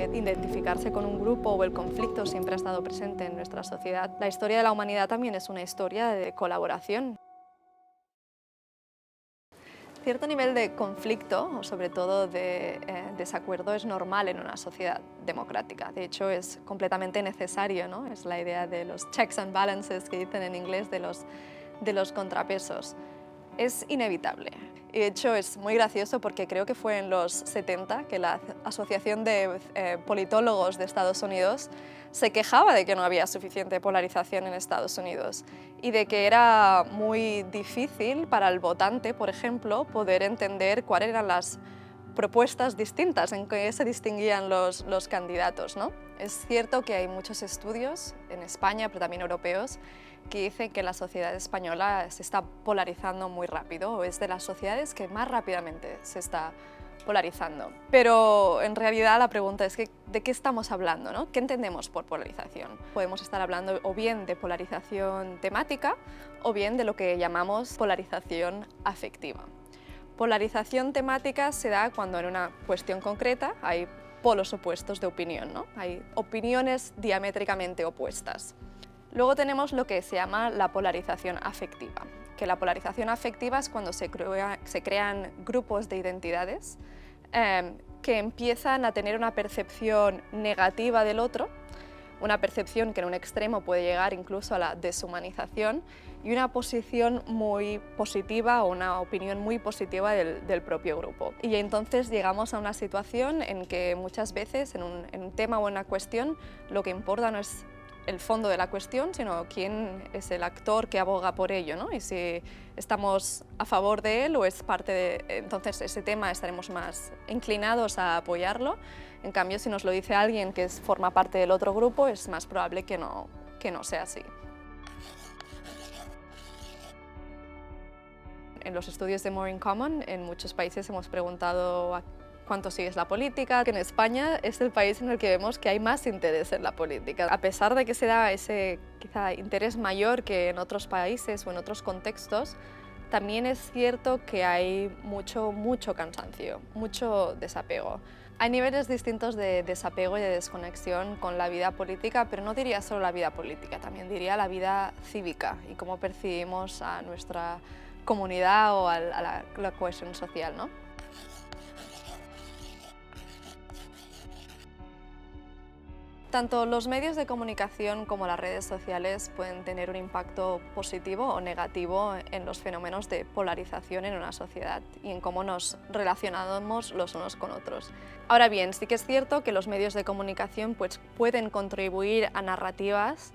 que identificarse con un grupo o el conflicto siempre ha estado presente en nuestra sociedad, la historia de la humanidad también es una historia de colaboración. Cierto nivel de conflicto, o sobre todo de desacuerdo, es normal en una sociedad democrática. De hecho, es completamente necesario, ¿no? Es la idea de los checks and balances que dicen en inglés, de los contrapesos. Es inevitable. De hecho, es muy gracioso porque creo que fue en los 70 que la Asociación de Politólogos de Estados Unidos se quejaba de que no había suficiente polarización en Estados Unidos y de que era muy difícil para el votante, por ejemplo, poder entender cuáles eran las propuestas distintas en que se distinguían los candidatos, ¿no? Es cierto que hay muchos estudios en España, pero también europeos, que dicen que la sociedad española se está polarizando muy rápido, o es de las sociedades que más rápidamente se está polarizando. Pero en realidad la pregunta es ¿de qué estamos hablando, ¿no? ¿Qué entendemos por polarización? Podemos estar hablando o bien de polarización temática o bien de lo que llamamos polarización afectiva. Polarización temática se da cuando en una cuestión concreta hay polos opuestos de opinión, ¿no? Hay opiniones diamétricamente opuestas. Luego tenemos lo que se llama la polarización afectiva, que la polarización afectiva es cuando se crean grupos de identidades que empiezan a tener una percepción negativa del otro, una percepción que en un extremo puede llegar incluso a la deshumanización, y una posición muy positiva o una opinión muy positiva del propio grupo. Y entonces llegamos a una situación en que muchas veces en un tema o en una cuestión lo que importa no es el fondo de la cuestión, sino quién es el actor que aboga por ello, ¿no? Y si estamos a favor de él o es parte de... Entonces ese tema estaremos más inclinados a apoyarlo. En cambio, si nos lo dice alguien que forma parte del otro grupo, es más probable que no sea así. En los estudios de More in Common, en muchos países hemos preguntado cuánto sigues la política, que en España es el país en el que vemos que hay más interés en la política. A pesar de que se da ese quizá interés mayor que en otros países o en otros contextos, también es cierto que hay mucho cansancio, mucho desapego. Hay niveles distintos de desapego y de desconexión con la vida política, pero no diría solo la vida política, también diría la vida cívica y cómo percibimos a nuestra comunidad o a la cohesión social, ¿no? Tanto los medios de comunicación como las redes sociales pueden tener un impacto positivo o negativo en los fenómenos de polarización en una sociedad y en cómo nos relacionamos los unos con otros. Ahora bien, sí que es cierto que los medios de comunicación pueden contribuir a narrativas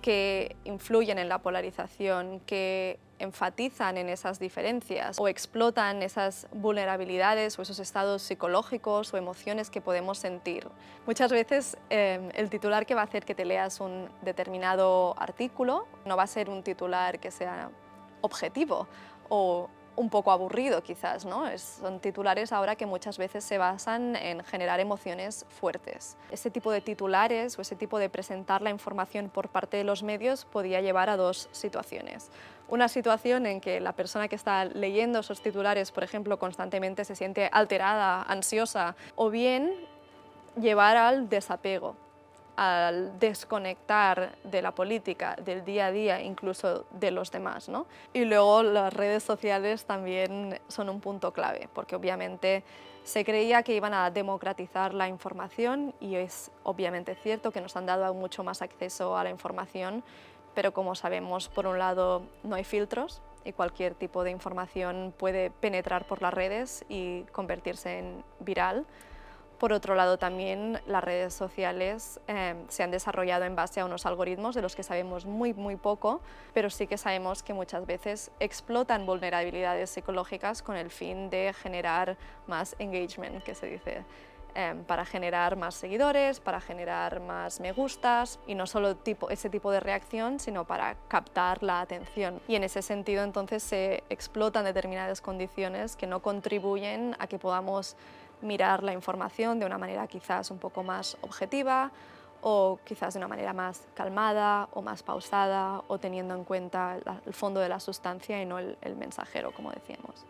que influyen en la polarización, que enfatizan en esas diferencias o explotan esas vulnerabilidades o esos estados psicológicos o emociones que podemos sentir. Muchas veces el titular que va a hacer que te leas un determinado artículo no va a ser un titular que sea objetivo o un poco aburrido quizás, ¿no? Son titulares ahora que muchas veces se basan en generar emociones fuertes. Ese tipo de titulares o ese tipo de presentar la información por parte de los medios podía llevar a dos situaciones. Una situación en que la persona que está leyendo esos titulares, por ejemplo, constantemente se siente alterada, ansiosa, o bien llevar al desapego, al desconectar de la política, del día a día, incluso de los demás, ¿no? Y luego las redes sociales también son un punto clave, porque obviamente se creía que iban a democratizar la información y es obviamente cierto que nos han dado mucho más acceso a la información, pero como sabemos, por un lado no hay filtros y cualquier tipo de información puede penetrar por las redes y convertirse en viral. Por otro lado, también las redes sociales se han desarrollado en base a unos algoritmos de los que sabemos muy poco, pero sí que sabemos que muchas veces explotan vulnerabilidades psicológicas con el fin de generar más engagement, que se dice, para generar más seguidores, para generar más me gustas, y no solo ese tipo de reacción, sino para captar la atención. Y en ese sentido, entonces, se explotan determinadas condiciones que no contribuyen a que podamos mirar la información de una manera quizás un poco más objetiva o quizás de una manera más calmada o más pausada o teniendo en cuenta el fondo de la sustancia y no el mensajero, como decíamos.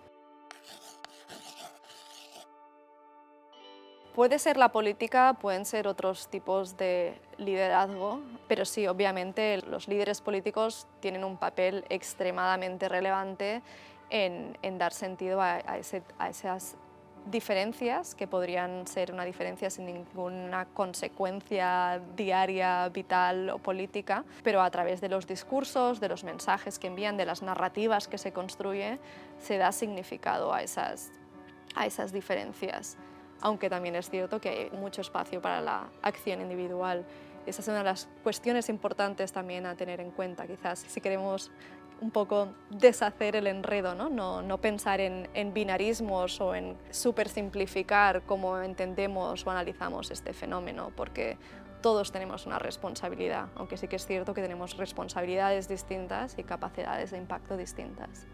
Puede ser la política, pueden ser otros tipos de liderazgo, pero sí, obviamente los líderes políticos tienen un papel extremadamente relevante en dar sentido a esas diferencias que podrían ser una diferencia sin ninguna consecuencia diaria, vital o política, pero a través de los discursos, de los mensajes que envían, de las narrativas que se construye, se da significado a esas diferencias. Aunque también es cierto que hay mucho espacio para la acción individual. Esa es una de las cuestiones importantes también a tener en cuenta, quizás, si queremos un poco deshacer el enredo, no pensar en binarismos o en supersimplificar cómo entendemos o analizamos este fenómeno, porque todos tenemos una responsabilidad, aunque sí que es cierto que tenemos responsabilidades distintas y capacidades de impacto distintas.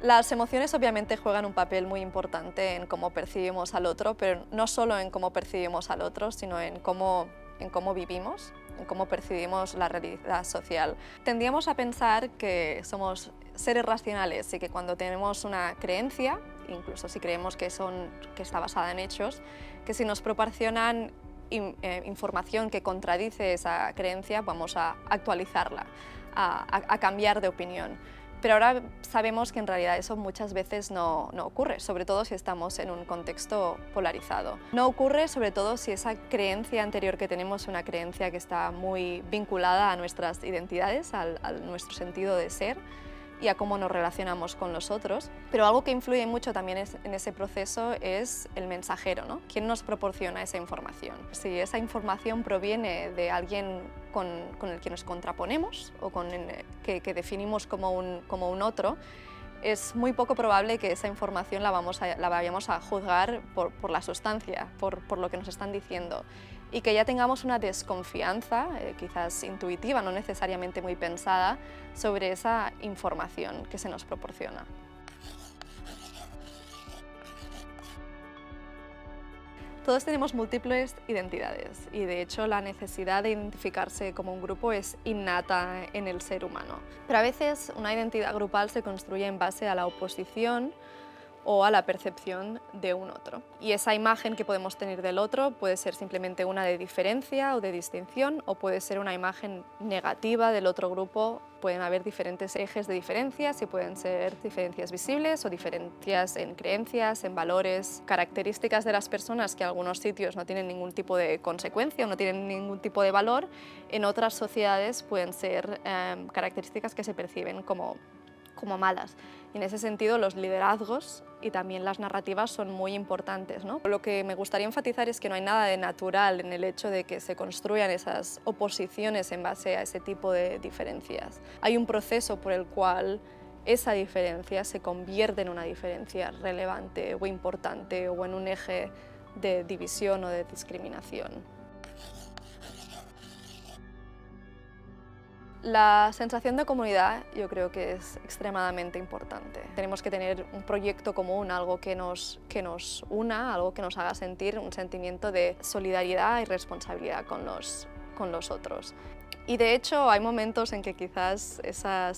Las emociones obviamente juegan un papel muy importante en cómo percibimos al otro, pero no solo en cómo percibimos al otro, sino en cómo vivimos, en cómo percibimos la realidad social. Tendíamos a pensar que somos seres racionales y que cuando tenemos una creencia, incluso si creemos que está basada en hechos, que si nos proporcionan información que contradice esa creencia, vamos a actualizarla, a cambiar de opinión. Pero ahora sabemos que en realidad eso muchas veces no ocurre, sobre todo si estamos en un contexto polarizado. No ocurre sobre todo si esa creencia anterior que tenemos es una creencia que está muy vinculada a nuestras identidades, a nuestro sentido de ser y a cómo nos relacionamos con los otros. Pero algo que influye mucho también en ese proceso es el mensajero, ¿no? ¿Quién nos proporciona esa información? Si esa información proviene de alguien con el que nos contraponemos o que definimos como un otro, es muy poco probable que esa información la vayamos a juzgar por la sustancia, por lo que nos están diciendo, y que ya tengamos una desconfianza, quizás intuitiva, no necesariamente muy pensada, sobre esa información que se nos proporciona. Todos tenemos múltiples identidades y de hecho la necesidad de identificarse como un grupo es innata en el ser humano. Pero a veces una identidad grupal se construye en base a la oposición o a la percepción de un otro. Y esa imagen que podemos tener del otro puede ser simplemente una de diferencia o de distinción, o puede ser una imagen negativa del otro grupo. Pueden haber diferentes ejes de diferencias y pueden ser diferencias visibles o diferencias en creencias, en valores, características de las personas que en algunos sitios no tienen ningún tipo de consecuencia o no tienen ningún tipo de valor. En otras sociedades pueden ser características que se perciben como malas. Y en ese sentido los liderazgos y también las narrativas son muy importantes, ¿no? Lo que me gustaría enfatizar es que no hay nada de natural en el hecho de que se construyan esas oposiciones en base a ese tipo de diferencias. Hay un proceso por el cual esa diferencia se convierte en una diferencia relevante o importante o en un eje de división o de discriminación. La sensación de comunidad yo creo que es extremadamente importante. Tenemos que tener un proyecto común, algo que nos una, algo que nos haga sentir un sentimiento de solidaridad y responsabilidad con los otros. Y de hecho hay momentos en que quizás esa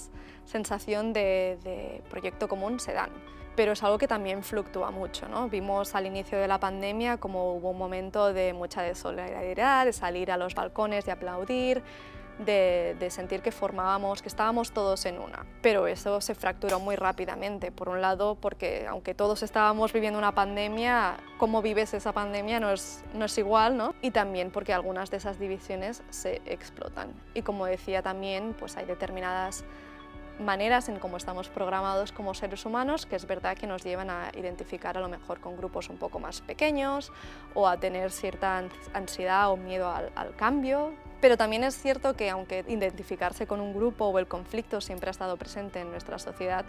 sensación de proyecto común se dan, pero es algo que también fluctúa mucho, ¿no? Vimos al inicio de la pandemia como hubo un momento de mucha solidaridad, de salir a los balcones, de aplaudir, de sentir que estábamos todos en una. Pero eso se fracturó muy rápidamente. Por un lado, porque aunque todos estábamos viviendo una pandemia, cómo vives esa pandemia no es igual, ¿no? Y también porque algunas de esas divisiones se explotan. Y como decía también, pues hay determinadas maneras en cómo estamos programados como seres humanos que es verdad que nos llevan a identificar a lo mejor con grupos un poco más pequeños o a tener cierta ansiedad o miedo al cambio. Pero también es cierto que aunque identificarse con un grupo o el conflicto siempre ha estado presente en nuestra sociedad,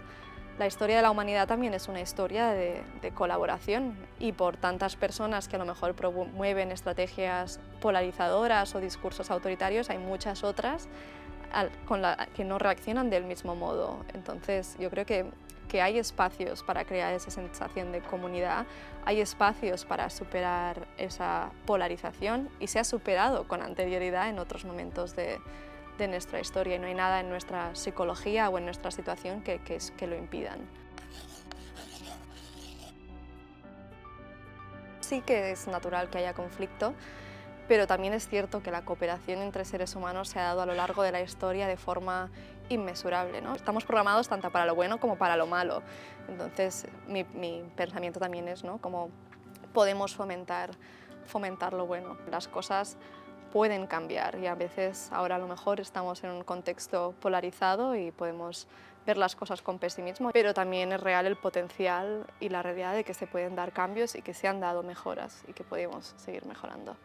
la historia de la humanidad también es una historia de colaboración y por tantas personas que a lo mejor promueven estrategias polarizadoras o discursos autoritarios, hay muchas otras que no reaccionan del mismo modo. Entonces yo creo que hay espacios para crear esa sensación de comunidad, hay espacios para superar esa polarización y se ha superado con anterioridad en otros momentos de nuestra historia y no hay nada en nuestra psicología o en nuestra situación que lo impidan. sí que es natural que haya conflicto, pero también es cierto que la cooperación entre seres humanos se ha dado a lo largo de la historia de forma inmesurable, ¿no? Estamos programados tanto para lo bueno como para lo malo. Entonces, mi pensamiento también es, ¿no?, cómo podemos fomentar lo bueno. Las cosas pueden cambiar y a veces ahora a lo mejor estamos en un contexto polarizado y podemos ver las cosas con pesimismo, pero también es real el potencial y la realidad de que se pueden dar cambios y que se han dado mejoras y que podemos seguir mejorando.